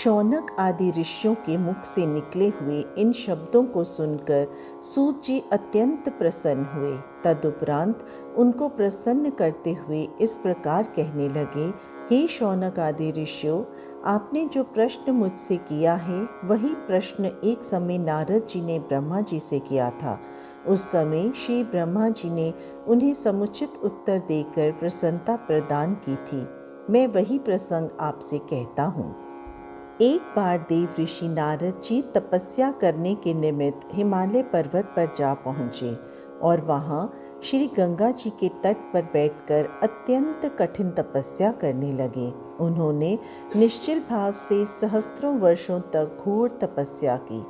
शौनक आदि ऋषियों के मुख से निकले हुए इन शब्दों को सुनकर सूत जी अत्यंत प्रसन्न हुए। तदुपरांत उनको प्रसन्न करते हुए इस प्रकार कहने लगे, हे शौनक आदि ऋषियों, आपने जो प्रश्न मुझसे किया है वही प्रश्न एक समय नारद जी ने ब्रह्मा जी से किया था। उस समय श्री ब्रह्मा जी ने उन्हें समुचित उत्तर देकर प्रसन्नता प्रदान की थी। मैं वही प्रसंग आपसे कहता हूँ। एक बार देव ऋषि नारद जी तपस्या करने के निमित्त हिमालय पर्वत पर जा पहुँचे और वहाँ श्री गंगा जी के तट पर बैठकर अत्यंत कठिन तपस्या करने लगे। उन्होंने निश्चल भाव से सहस्त्रों वर्षों तक घोर तपस्या की।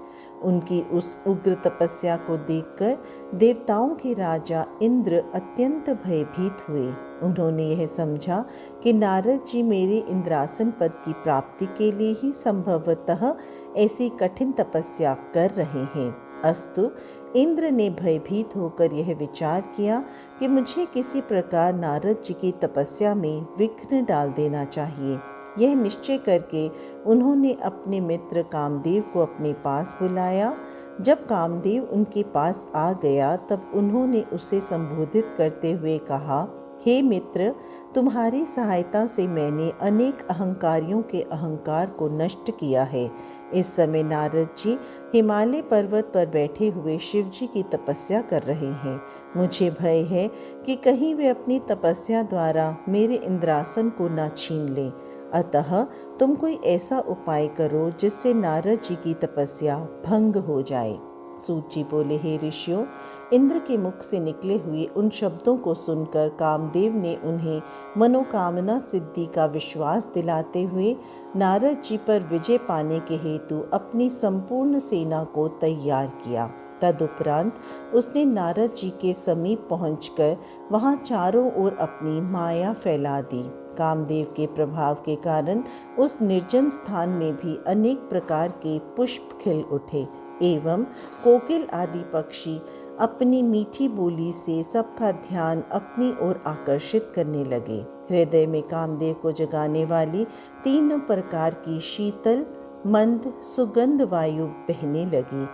उनकी उस उग्र तपस्या को देखकर देवताओं के राजा इंद्र अत्यंत भयभीत हुए। उन्होंने यह समझा कि नारद जी मेरे इंद्रासन पद की प्राप्ति के लिए ही संभवतः ऐसी कठिन तपस्या कर रहे हैं। अस्तु, इंद्र ने भयभीत होकर यह विचार किया कि मुझे किसी प्रकार नारद जी की तपस्या में विघ्न डाल देना चाहिए। यह निश्चय करके उन्होंने अपने मित्र कामदेव को अपने पास बुलाया। जब कामदेव उनके पास आ गया तब उन्होंने उसे संबोधित करते हुए कहा, हे मित्र, तुम्हारी सहायता से मैंने अनेक अहंकारियों के अहंकार को नष्ट किया है। इस समय नारद जी हिमालय पर्वत पर बैठे हुए शिव जी की तपस्या कर रहे हैं। मुझे भय है कि कहीं वे अपनी तपस्या द्वारा मेरे इंद्रासन को न छीन लें। अतः तुम कोई ऐसा उपाय करो जिससे नारद जी की तपस्या भंग हो जाए। सूत जी बोले, हे ऋषियों, इंद्र के मुख से निकले हुए उन शब्दों को सुनकर कामदेव ने उन्हें मनोकामना सिद्धि का विश्वास दिलाते हुए नारद जी पर विजय पाने के हेतु अपनी संपूर्ण सेना को तैयार किया। तदुपरांत उसने नारद जी के समीप पहुंचकर वहां चारों ओर अपनी माया फैला दी। कामदेव के प्रभाव के कारण उस निर्जन स्थान में भी अनेक प्रकार के पुष्प खिल उठे एवं कोकिल आदि पक्षी अपनी मीठी बोली से सबका ध्यान अपनी ओर आकर्षित करने लगे। हृदय में कामदेव को जगाने वाली तीनों प्रकार की शीतल मंद सुगंध वायु बहने लगी।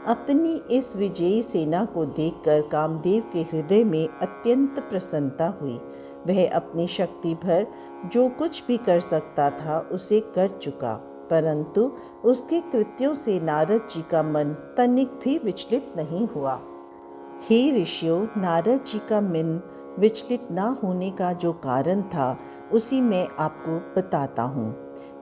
अपनी इस विजयी सेना को देखकर कामदेव के हृदय में अत्यंत प्रसन्नता हुई। वह अपनी शक्ति भर जो कुछ भी कर सकता था उसे कर चुका, परंतु उसके कृत्यों से नारद जी का मन तनिक भी विचलित नहीं हुआ। हे ऋषियों, नारद जी का मन विचलित न होने का जो कारण था उसी मैं आपको बताता हूँ।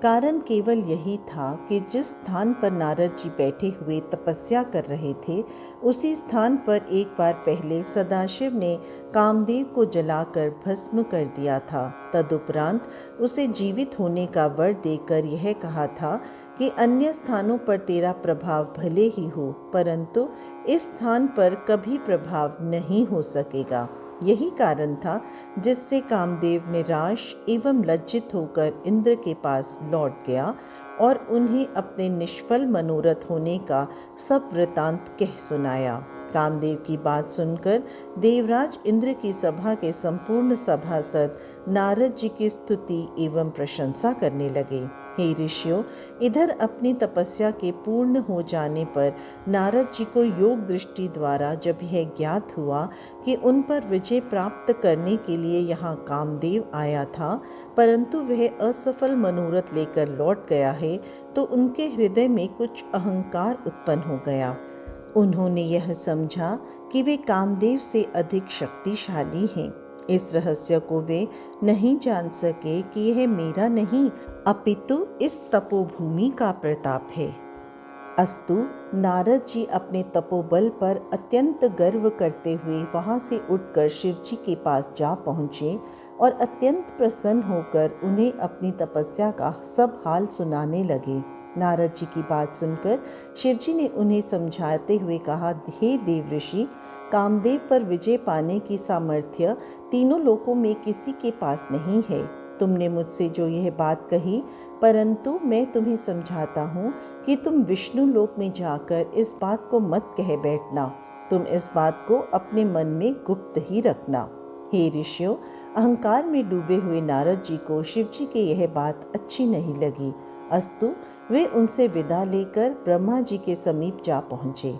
कारण केवल यही था कि जिस स्थान पर नारद जी बैठे हुए तपस्या कर रहे थे उसी स्थान पर एक बार पहले सदाशिव ने कामदेव को जलाकर भस्म कर दिया था। तदुपरांत उसे जीवित होने का वर देकर यह कहा था कि अन्य स्थानों पर तेरा प्रभाव भले ही हो, परंतु इस स्थान पर कभी प्रभाव नहीं हो सकेगा। यही कारण था जिससे कामदेव निराश एवं लज्जित होकर इंद्र के पास लौट गया और उन्हें अपने निष्फल मनोरथ होने का सब वृतांत कह सुनाया। कामदेव की बात सुनकर देवराज इंद्र की सभा के संपूर्ण सभासद नारद जी की स्तुति एवं प्रशंसा करने लगे। हे ऋषियों, इधर अपनी तपस्या के पूर्ण हो जाने पर नारद जी को योग दृष्टि द्वारा जब यह ज्ञात हुआ कि उन पर विजय प्राप्त करने के लिए यहाँ कामदेव आया था, परंतु वह असफल मनोरथ लेकर लौट गया है, तो उनके हृदय में कुछ अहंकार उत्पन्न हो गया। उन्होंने यह समझा कि वे कामदेव से अधिक शक्तिशाली हैं। इस रहस्य को वे नहीं जान सके कि यह मेरा नहीं अपितु इस तपोभूमि का प्रताप है। अस्तु, नारद जी अपने तपोबल पर अत्यंत गर्व करते हुए वहां से उठकर शिव जी के पास जा पहुँचे और अत्यंत प्रसन्न होकर उन्हें अपनी तपस्या का सब हाल सुनाने लगे। नारद जी की बात सुनकर शिव जी ने उन्हें समझाते हुए कहा, हे देव ऋषि, कामदेव पर विजय पाने की सामर्थ्य तीनों लोकों में किसी के पास नहीं है। तुमने मुझसे जो यह बात कही, परंतु मैं तुम्हें समझाता हूँ कि तुम विष्णु लोक में जाकर इस बात को मत कह बैठना। तुम इस बात को अपने मन में गुप्त ही रखना। हे ऋषियों, अहंकार में डूबे हुए नारद जी को शिव जी की यह बात अच्छी नहीं लगी अस्तु वे उनसे विदा लेकर ब्रह्मा जी के समीप जा पहुँचे।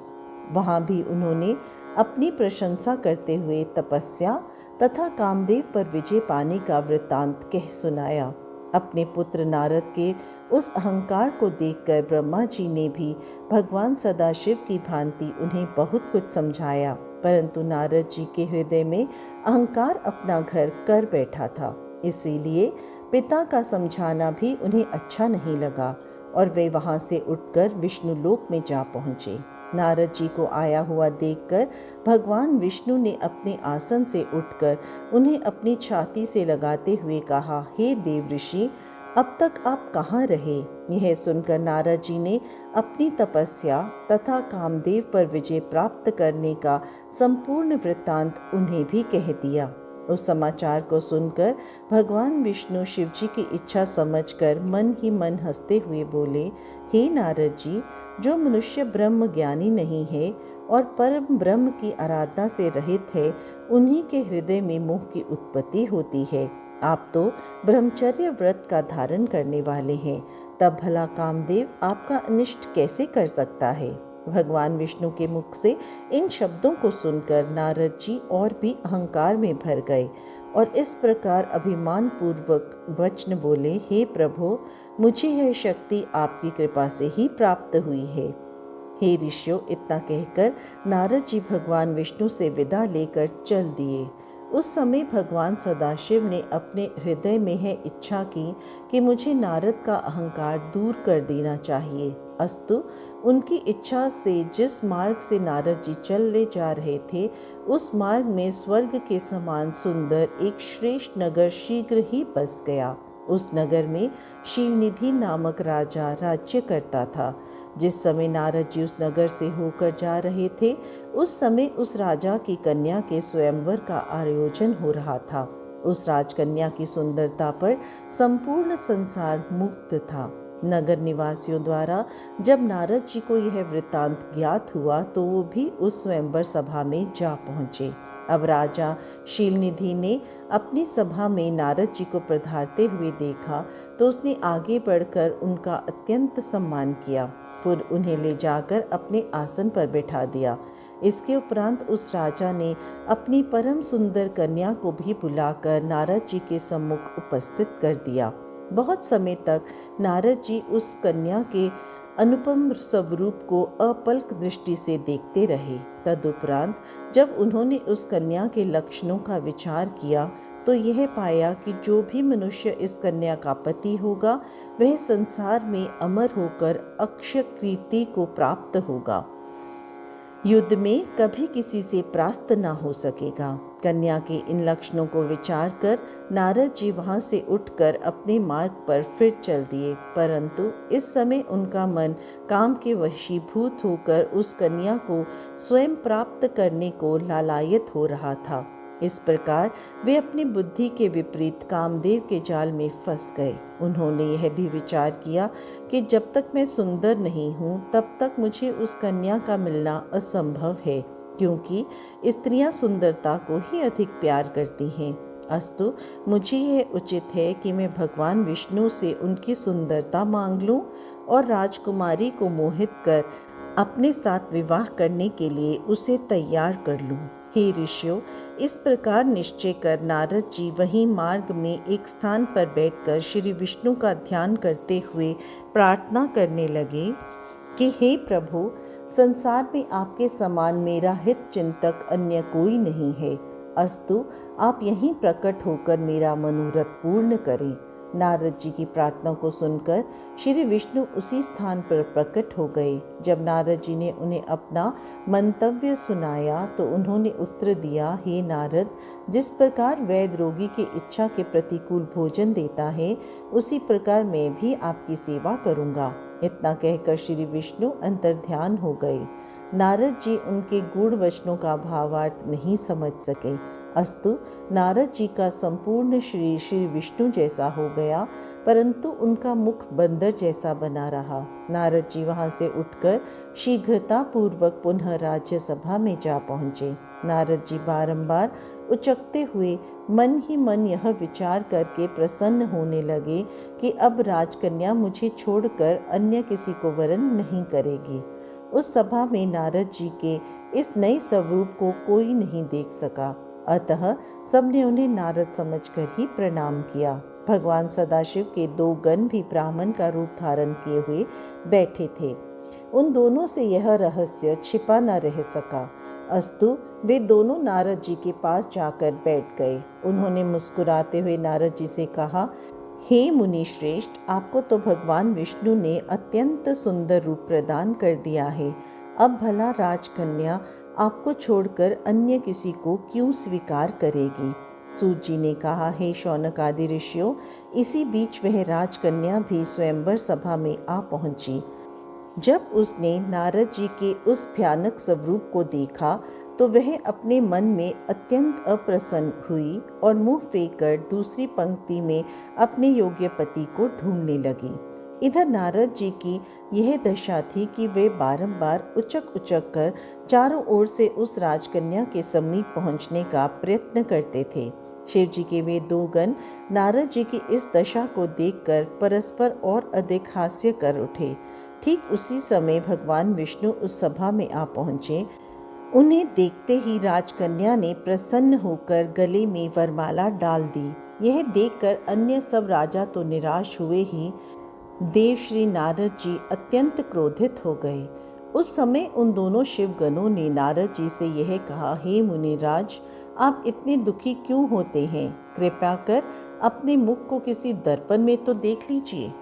वहाँ भी उन्होंने अपनी प्रशंसा करते हुए तपस्या तथा कामदेव पर विजय पाने का वृत्तांत कह सुनाया। अपने पुत्र नारद के उस अहंकार को देखकर ब्रह्मा जी ने भी भगवान सदाशिव की भांति उन्हें बहुत कुछ समझाया, परंतु नारद जी के हृदय में अहंकार अपना घर कर बैठा था। इसीलिए पिता का समझाना भी उन्हें अच्छा नहीं लगा और वे वहां से उठकर विष्णु लोक में जा पहुंचे। नारद जी को आया हुआ देखकर भगवान विष्णु ने अपने आसन से उठकर उन्हें अपनी छाती से लगाते हुए कहा, हे देव ऋषि, अब तक आप कहाँ रहे? यह सुनकर नारद जी ने अपनी तपस्या तथा कामदेव पर विजय प्राप्त करने का संपूर्ण वृत्तांत उन्हें भी कह दिया। उस समाचार को सुनकर भगवान विष्णु शिव जी की इच्छा समझकर मन ही मन हंसते हुए बोले, हे नारद जी, जो मनुष्य ब्रह्म ज्ञानी नहीं है और परम ब्रह्म की आराधना से रहित है, उन्हीं के हृदय में मोह की उत्पत्ति होती है। आप तो ब्रह्मचर्य व्रत का धारण करने वाले हैं, तब भला कामदेव आपका अनिष्ट कैसे कर सकता है? भगवान विष्णु के मुख से इन शब्दों को सुनकर नारद जी और भी अहंकार में भर गए और इस प्रकार अभिमान पूर्वक वचन बोले, हे प्रभु, मुझे यह शक्ति आपकी कृपा से ही प्राप्त हुई है। हे ऋषियों, इतना कहकर नारद जी भगवान विष्णु से विदा लेकर चल दिए। उस समय भगवान सदाशिव ने अपने हृदय में यह इच्छा की कि मुझे नारद का अहंकार दूर कर देना चाहिए। अस्तु उनकी इच्छा से जिस मार्ग से नारद जी चले जा रहे थे, उस मार्ग में स्वर्ग के समान सुंदर एक श्रेष्ठ नगर शीघ्र ही बस गया। उस नगर में शीलनिधि नामक राजा राज्य करता था। जिस समय नारद जी उस नगर से होकर जा रहे थे, उस समय उस राजा की कन्या के स्वयंवर का आयोजन हो रहा था। उस राजकन्या की सुंदरता पर संपूर्ण संसार मुग्ध था। नगर निवासियों द्वारा जब नारद जी को यह वृत्तांत ज्ञात हुआ तो वो भी उस स्वयंवर सभा में जा पहुँचे। अब राजा शीलनिधि ने अपनी सभा में नारद जी को पधारते हुए देखा तो उसने आगे बढ़कर उनका अत्यंत सम्मान किया, फिर उन्हें ले जाकर अपने आसन पर बैठा दिया। इसके उपरांत उस राजा ने अपनी परम सुंदर कन्या को भी बुलाकर नारद जी के सम्मुख उपस्थित कर दिया। बहुत समय तक नारद जी उस कन्या के अनुपम स्वरूप को अपलक दृष्टि से देखते रहे। तदुपरांत जब उन्होंने उस कन्या के लक्षणों का विचार किया तो यह पाया कि जो भी मनुष्य इस कन्या का पति होगा, वह संसार में अमर होकर अक्षय कीर्ति को प्राप्त होगा, युद्ध में कभी किसी से परास्त न हो सकेगा। कन्या के इन लक्षणों को विचार कर नारद जी वहां से उठकर अपने मार्ग पर फिर चल दिए, परंतु इस समय उनका मन काम के वशीभूत होकर उस कन्या को स्वयं प्राप्त करने को लालायित हो रहा था। इस प्रकार वे अपनी बुद्धि के विपरीत कामदेव के जाल में फंस गए। उन्होंने यह भी विचार किया कि जब तक मैं सुंदर नहीं हूँ तब तक मुझे उस कन्या का मिलना असंभव है, क्योंकि स्त्रियां सुंदरता को ही अधिक प्यार करती हैं। अस्तु मुझे यह उचित है कि मैं भगवान विष्णु से उनकी सुंदरता मांग लूं और राजकुमारी को मोहित कर अपने साथ विवाह करने के लिए उसे तैयार कर लूं। हे ऋषियों, इस प्रकार निश्चय कर नारद जी वहीं मार्ग में एक स्थान पर बैठकर श्री विष्णु का ध्यान करते हुए प्रार्थना करने लगे कि हे प्रभु, संसार में आपके समान मेरा हित चिंतक अन्य कोई नहीं है। अस्तु आप यहीं प्रकट होकर मेरा मनोरथ पूर्ण करें। नारद जी की प्रार्थना को सुनकर श्री विष्णु उसी स्थान पर प्रकट हो गए। जब नारद जी ने उन्हें अपना मंतव्य सुनाया तो उन्होंने उत्तर दिया, हे नारद, जिस प्रकार वैद्य रोगी की इच्छा के प्रतिकूल भोजन देता है, उसी प्रकार मैं भी आपकी सेवा करूंगा। इतना कहकर श्री विष्णु अंतर्ध्यान हो गए। नारद जी उनके गूढ़ वचनों का भावार्थ नहीं समझ सके। अस्तु नारद जी का संपूर्ण शरीर श्री विष्णु जैसा हो गया, परंतु उनका मुख बंदर जैसा बना रहा। नारद जी वहां से उठकर शीघ्रता पूर्वक पुनः राज्य सभा में जा पहुंचे। नारद जी बारंबार उचकते हुए मन ही मन यह विचार करके प्रसन्न होने लगे कि अब राजकन्या मुझे छोड़कर अन्य किसी को वरण नहीं करेगी। उस सभा में नारद जी के इस नए स्वरूप को कोई नहीं देख सका, अतः सबने उन्हें नारद समझकर ही प्रणाम किया। भगवान सदाशिव के दो गण भी ब्राह्मण का रूप धारण किए हुए बैठे थे। उन दोनों से यह रहस्य छिपा न रह सका। अस्तु वे दोनों नारद जी के पास जाकर बैठ गए। उन्होंने मुस्कुराते हुए नारद जी से कहा, हे मुनि श्रेष्ठ, आपको तो भगवान विष्णु ने अत्यंत सुंदर रूप प्रदान कर दिया है। अब भला राजकन्या आपको छोड़कर अन्य किसी को क्यों स्वीकार करेगी? सूत जी ने कहा, हे शौनक आदि ऋषियों, इसी बीच वह राजकन्या भी स्वयंवर सभा में आ पहुंची। जब उसने नारद जी के उस भयानक स्वरूप को देखा तो वह अपने मन में अत्यंत अप्रसन्न हुई और मुंह फेंक कर दूसरी पंक्ति में अपने योग्य पति को ढूंढने लगी। इधर नारद जी की यह दशा थी कि वे बारंबार उचक उचक कर चारों ओर से उस राजकन्या के समीप पहुंचने का प्रयत्न करते थे। शिव जी के वे दो गण नारद जी की इस दशा को देखकर परस्पर और अधिक हास्य कर उठे। ठीक उसी समय भगवान विष्णु उस सभा में आ पहुंचे। उन्हें देखते ही राजकन्या ने प्रसन्न होकर गले में वरमाला डाल दी। यह देखकर अन्य सब राजा तो निराश हुए ही, देव श्री नारद जी अत्यंत क्रोधित हो गए। उस समय उन दोनों शिवगणों ने नारद जी से यह कहा, हे मुनिराज, आप इतने दुखी क्यों होते हैं? कृपया कर अपने मुख को किसी दर्पण में तो देख लीजिए।